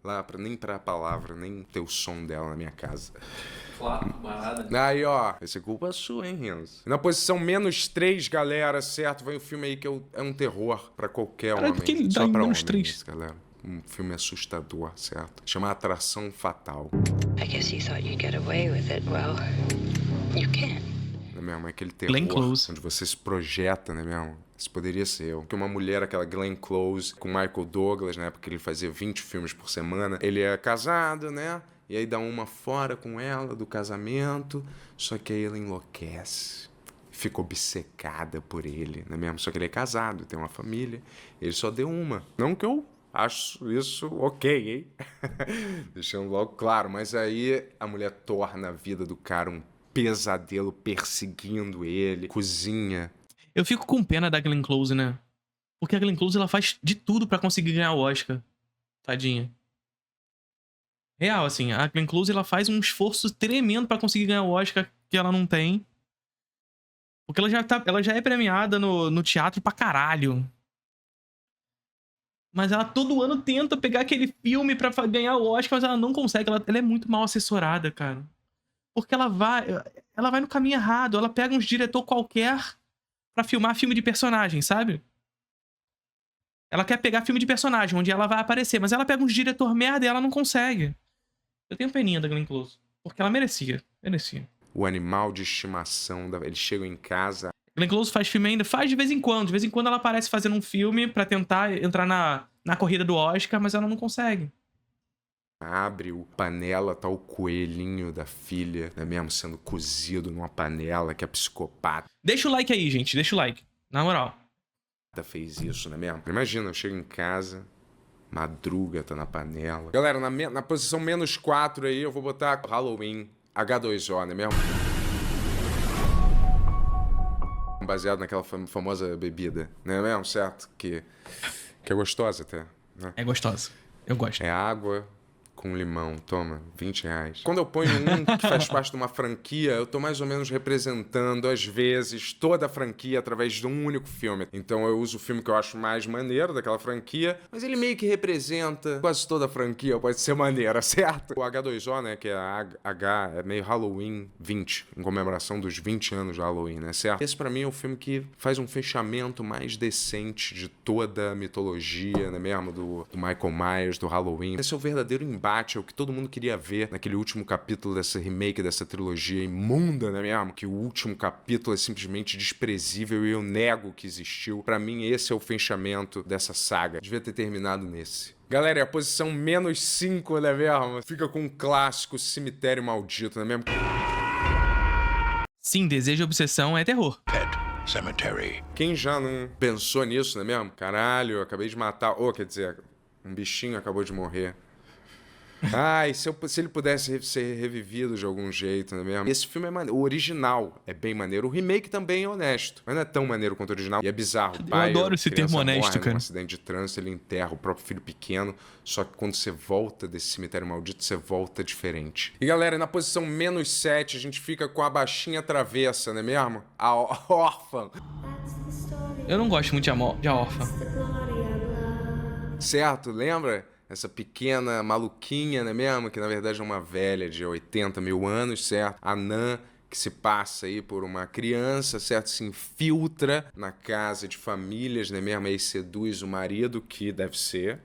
Lá, nem pra palavra, nem ter o som dela na minha casa. Aí, ó, essa culpa é sua, hein, Renzo? Na posição -3, galera, certo? Vem um filme aí que é um terror pra qualquer Cara, homem. por que ele dá Só em pra -3? homens, galera. Um filme assustador, certo? Chama Atração Fatal. I guess you thought you'd get away with it. Well, you can't. Não é mesmo? É aquele Glenn terror Close. onde você se projeta, não é mesmo? Isso poderia ser eu. Porque uma mulher, aquela Glenn Close, com Michael Douglas, na época que ele fazia 20 filmes por semana, ele é casado, né? E aí dá uma fora com ela do casamento, só que aí ela enlouquece. Fica obcecada por ele, não é mesmo? Só que ele é casado, tem uma família, ele só deu uma. Não que eu acho isso ok, hein? Deixando logo claro, mas aí a mulher torna a vida do cara um pesadelo perseguindo ele, cozinha. Eu fico com pena da Glenn Close, né? Porque a Glenn Close, ela faz de tudo pra conseguir ganhar o Oscar. Tadinha. Real, assim, a Glenn Close, ela faz um esforço tremendo pra conseguir ganhar o Oscar que ela não tem. Porque ela já é premiada no teatro pra caralho. Mas ela todo ano tenta pegar aquele filme pra ganhar o Oscar, mas ela não consegue. Ela é muito mal assessorada, cara. Porque ela vai no caminho errado. Ela pega uns diretor qualquer pra filmar filme de personagem, sabe? Ela quer pegar filme de personagem, onde ela vai aparecer, mas ela pega uns diretor merda e ela não consegue. Eu tenho peninha da Glenn Close. Porque ela merecia. Merecia. O animal de estimação, eles chegam em casa. Glenn Close faz filme ainda? Faz de vez em quando. De vez em quando ela aparece fazendo um filme pra tentar entrar na corrida do Oscar, mas ela não consegue. Abre o panela, tá o coelhinho da filha, né, mesmo sendo cozido numa panela, que é psicopata Deixa o like aí, gente. Deixa o like. Na moral. fez isso, né mesmo? Imagina, eu chego em casa, madruga, tá na panela. Galera, na posição -4 aí, eu vou botar Halloween H2O, né mesmo? Baseado naquela famosa bebida, né mesmo? Certo? Que é gostosa até, né? É gostosa. Eu gosto. É água com limão, toma, R$20. Quando eu ponho um que faz parte de uma franquia, eu tô mais ou menos representando, às vezes, toda a franquia através de um único filme. Então eu uso o filme que eu acho mais maneiro daquela franquia, mas ele meio que representa quase toda a franquia, pode ser maneira, certo? O H2O, né, que é a H, é meio Halloween 20, em comemoração dos 20 anos de Halloween, né, certo? Esse pra mim é o filme que faz um fechamento mais decente de toda a mitologia, né, mesmo, do Michael Myers, do Halloween. Esse é o verdadeiro embate, é o que todo mundo queria ver naquele último capítulo dessa remake, dessa trilogia imunda, né mesmo? Que o último capítulo é simplesmente desprezível e eu nego que existiu. Pra mim, esse é o fechamento dessa saga. Devia ter terminado nesse. Galera, é a posição -5, né mesmo? Fica com um clássico Cemitério Maldito, né mesmo? Sim, Desejo e Obsessão é terror. Pet Cemetery. Quem já não pensou nisso, né mesmo? Caralho, eu acabei de matar... quer dizer, um bichinho acabou de morrer. Ai, se ele pudesse ser revivido de algum jeito, não é mesmo? Esse filme é maneiro. O original é bem maneiro. O remake também é honesto, mas não é tão maneiro quanto o original. E é bizarro. O pai, adoro esse termo honesto, morre cara. num acidente de trânsito, ele enterra o próprio filho pequeno. Só que quando você volta desse cemitério maldito, você volta diferente. E galera, na posição -7, a gente fica com a baixinha travessa, não é mesmo? A órfã. Eu não gosto muito de A Órfã. Certo? Lembra? Essa pequena maluquinha, não é mesmo? Que na verdade é uma velha de 80 mil anos, certo? A Nan, que se passa aí por uma criança, certo? Se infiltra na casa de famílias, não é mesmo? Aí seduz o marido, que deve ser...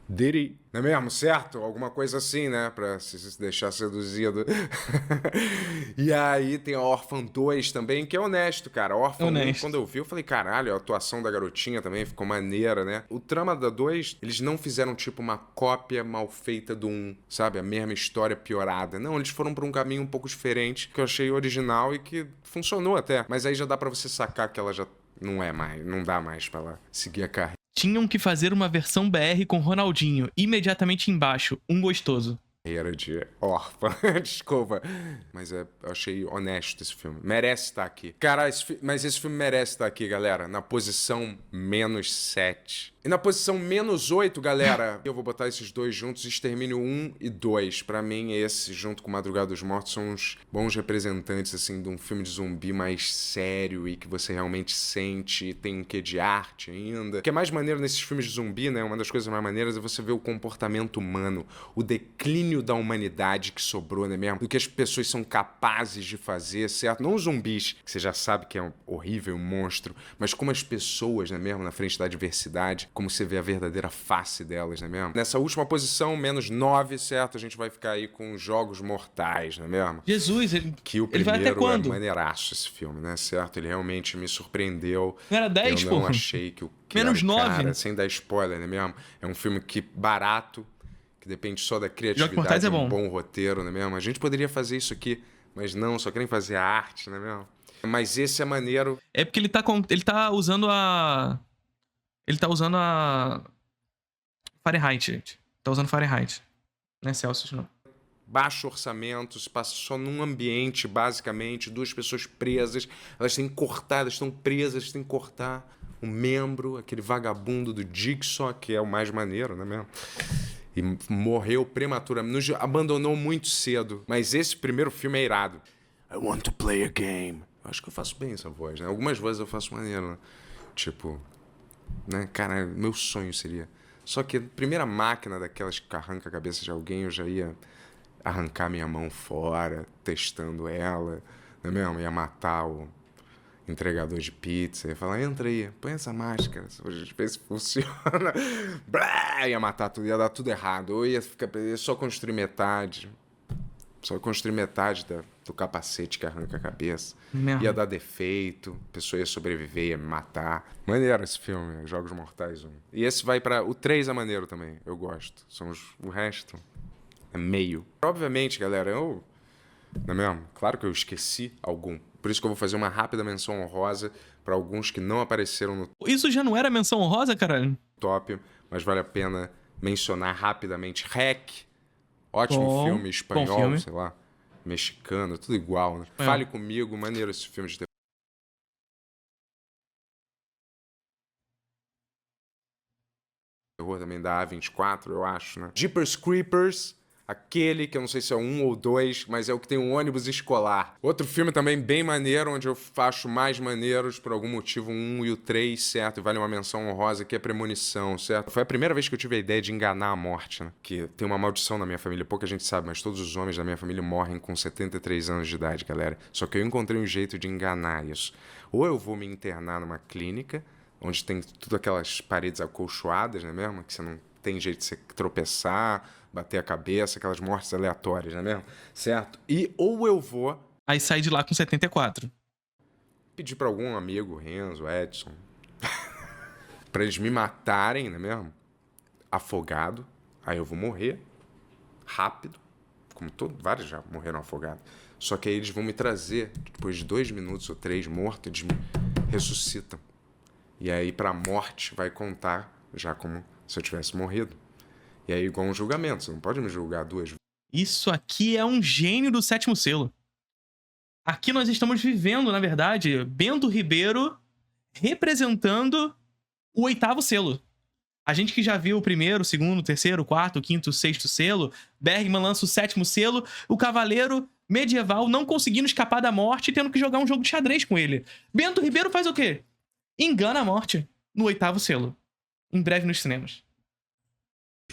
Diddy, não é mesmo? Certo? Alguma coisa assim, né? Pra se deixar seduzido. E aí tem a Orphan 2 também, que é honesto, cara. A Orphan 1, quando eu vi, eu falei, caralho, a atuação da garotinha também ficou maneira, né? O trama da 2, eles não fizeram tipo uma cópia mal feita do 1, sabe? A mesma história piorada. Não, eles foram pra um caminho um pouco diferente, que eu achei original e que funcionou até. Mas aí já dá pra você sacar que ela já não é mais, não dá mais pra ela seguir a carreira. Tinham que fazer uma versão BR com Ronaldinho, imediatamente embaixo, um gostoso. Era de órfã, desculpa. Mas eu achei honesto esse filme. Merece estar aqui. Cara, mas esse filme merece estar aqui, galera. Na posição -7. E na posição -8, galera, eu vou botar esses dois juntos, Extermínio 1 e 2. Pra mim, esse, junto com Madrugada dos Mortos, são uns bons representantes, assim, de um filme de zumbi mais sério e que você realmente sente, tem um quê de arte ainda. O que é mais maneiro nesses filmes de zumbi, né? Uma das coisas mais maneiras é você ver o comportamento humano, o declínio da humanidade que sobrou, né mesmo? Do que as pessoas são capazes de fazer, certo? Não os zumbis, que você já sabe que é horrível, um monstro, mas como as pessoas, né mesmo, na frente da adversidade, como você vê a verdadeira face delas, né mesmo? Nessa última posição, -9, certo? A gente vai ficar aí com Jogos Mortais, né mesmo? Jesus, que o ele vai até primeiro quando? é maneiraço esse filme, né, certo? Ele realmente me surpreendeu. Não era 10, Eu pô? não achei que o -9. cara, sem dar spoiler, né mesmo? É um filme que barato, que depende só da Jogos Mortais criatividade, é bom. um bom roteiro, né mesmo? A gente poderia fazer isso aqui, mas não, só querem fazer a arte, né mesmo? Mas esse é maneiro. É porque ele tá usando a... Ele tá usando a... Fahrenheit, gente. Tá usando Fahrenheit. Não é Celsius, não. Baixo orçamento, se passa só num ambiente, basicamente, duas pessoas presas, elas têm que cortar, elas estão presas, têm que cortar um membro, aquele vagabundo do Jigsaw, que é o mais maneiro, né mesmo? E morreu prematuramente, nos abandonou muito cedo. Mas esse primeiro filme é irado. I want to play a game. Eu acho que eu faço bem essa voz, né? Algumas vozes eu faço maneiro, né? Tipo, né? Cara, meu sonho seria... Só que a primeira máquina daquelas que arranca a cabeça de alguém, eu já ia arrancar minha mão fora, testando ela, não é mesmo? Ia matar o entregador de pizza, ia falar, entra aí, põe essa máscara, a gente vê se funciona. Blá, ia matar tudo, ia dar tudo errado. Ou ia só construir metade. Só construir metade do capacete que arranca a cabeça. Merda. Ia dar defeito, a pessoa ia sobreviver, ia me matar. Maneiro esse filme, Jogos Mortais 1. E esse vai pra... O 3 é maneiro também, eu gosto. O resto é meio. Obviamente, galera, não é mesmo? Claro que eu esqueci algum. Por isso que eu vou fazer uma rápida menção honrosa pra alguns que não apareceram no Isso já não era menção honrosa, caralho? top, mas vale a pena mencionar rapidamente. REC. Ótimo Bom, filme espanhol, bom filme. sei lá, mexicano, tudo igual, né? Fale comigo, maneiro esse filme de terror também da A24, eu acho, né? Jeepers Creepers, aquele que eu não sei se é 1 ou 2, mas é o que tem um ônibus escolar. Outro filme também bem maneiro, onde eu acho mais maneiros, por algum motivo, 1 e o 3, certo? E vale uma menção honrosa, que é Premonição, certo? Foi a primeira vez que eu tive a ideia de enganar a morte, né? Que tem uma maldição na minha família, pouca gente sabe, mas todos os homens da minha família morrem com 73 anos de idade, galera. Só que eu encontrei um jeito de enganar isso. Ou eu vou me internar numa clínica, onde tem tudo aquelas paredes acolchoadas, né mesmo? Que você não tem jeito de você tropeçar, bater a cabeça, aquelas mortes aleatórias, não é mesmo? Certo? E ou eu vou Aí sai de lá com 74. pedir pra algum amigo, Renzo, Edson, pra eles me matarem, não é mesmo? Afogado. Aí eu vou morrer rápido, como vários já morreram afogados. Só que aí eles vão me trazer, depois de 2 minutos ou 3 morto, eles me ressuscitam. E aí pra morte vai contar já como se eu tivesse morrido. E aí igual um julgamento, você não pode me julgar 2 vezes. Isso aqui é um gênio do sétimo selo. Aqui nós estamos vivendo, na verdade, Bento Ribeiro representando o 8º selo. A gente que já viu o 1º, 2º, 3º, 4º, 5º, 6º selo, Bergman lança o 7º selo, o cavaleiro medieval não conseguindo escapar da morte e tendo que jogar um jogo de xadrez com ele. Bento Ribeiro faz o quê? Engana a morte no 8º selo. Em breve nos cinemas.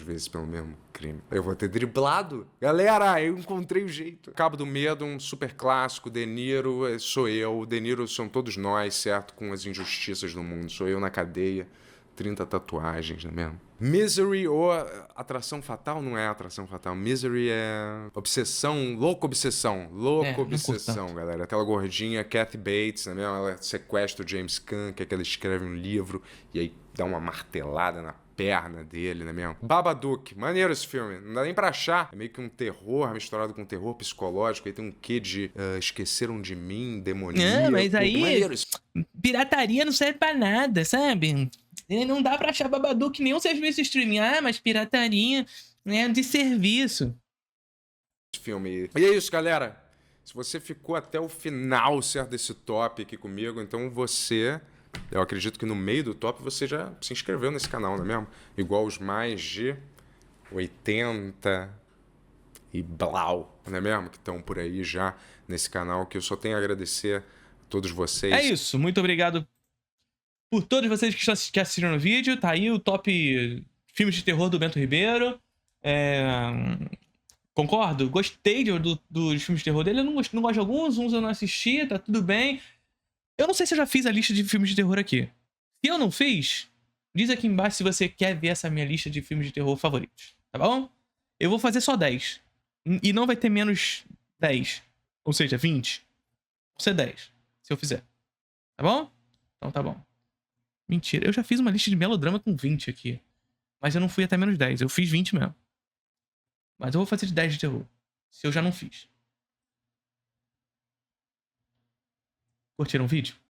Vezes pelo mesmo crime. Eu vou ter driblado. Galera, eu encontrei o jeito. Cabo do Medo, um super clássico. De Niro sou eu. De Niro são todos nós, certo? Com as injustiças do mundo. Sou eu na cadeia, 30 tatuagens, não é mesmo? Misery ou atração fatal não é atração fatal. Misery é obsessão, louca obsessão. Louca obsessão, galera. Aquela gordinha, Kathy Bates, não é mesmo? Ela sequestra o James Caan, que é que ela escreve um livro e aí dá uma martelada na perna dele, né mesmo? Babadook, maneiro esse filme, não dá nem pra achar. É meio que um terror misturado com um terror psicológico. Aí tem um quê de Esqueceram de Mim, demoníaco. Mas aí Maneiro esse... pirataria não serve pra nada, sabe? Não dá pra achar Babadook nenhum serviço de streaming. Ah, mas pirataria é de serviço. filme. E é isso, galera. Se você ficou até o final, certo, desse top aqui comigo, então você... Eu acredito que no meio do top você já se inscreveu nesse canal, não é mesmo? Igual os mais de 80 e blau, não é mesmo? Que estão por aí já nesse canal, que eu só tenho a agradecer a todos vocês. É isso, muito obrigado por todos vocês que assistiram no vídeo. Tá aí o top filmes de terror do Bento Ribeiro. Concordo, gostei dos filmes de terror dele. Eu não gosto de alguns, uns eu não assisti, tá tudo bem. Eu não sei se eu já fiz a lista de filmes de terror aqui. Se eu não fiz, diz aqui embaixo se você quer ver essa minha lista de filmes de terror favoritos, tá bom? Eu vou fazer só 10. E não vai ter menos 10. Ou seja, 20. Vai ser 10, se eu fizer. Tá bom? Então tá bom. Mentira, eu já fiz uma lista de melodrama com 20 aqui. Mas eu não fui até menos 10, eu fiz 20 mesmo. Mas eu vou fazer de 10 de terror, se eu já não fiz. Curtiram o vídeo?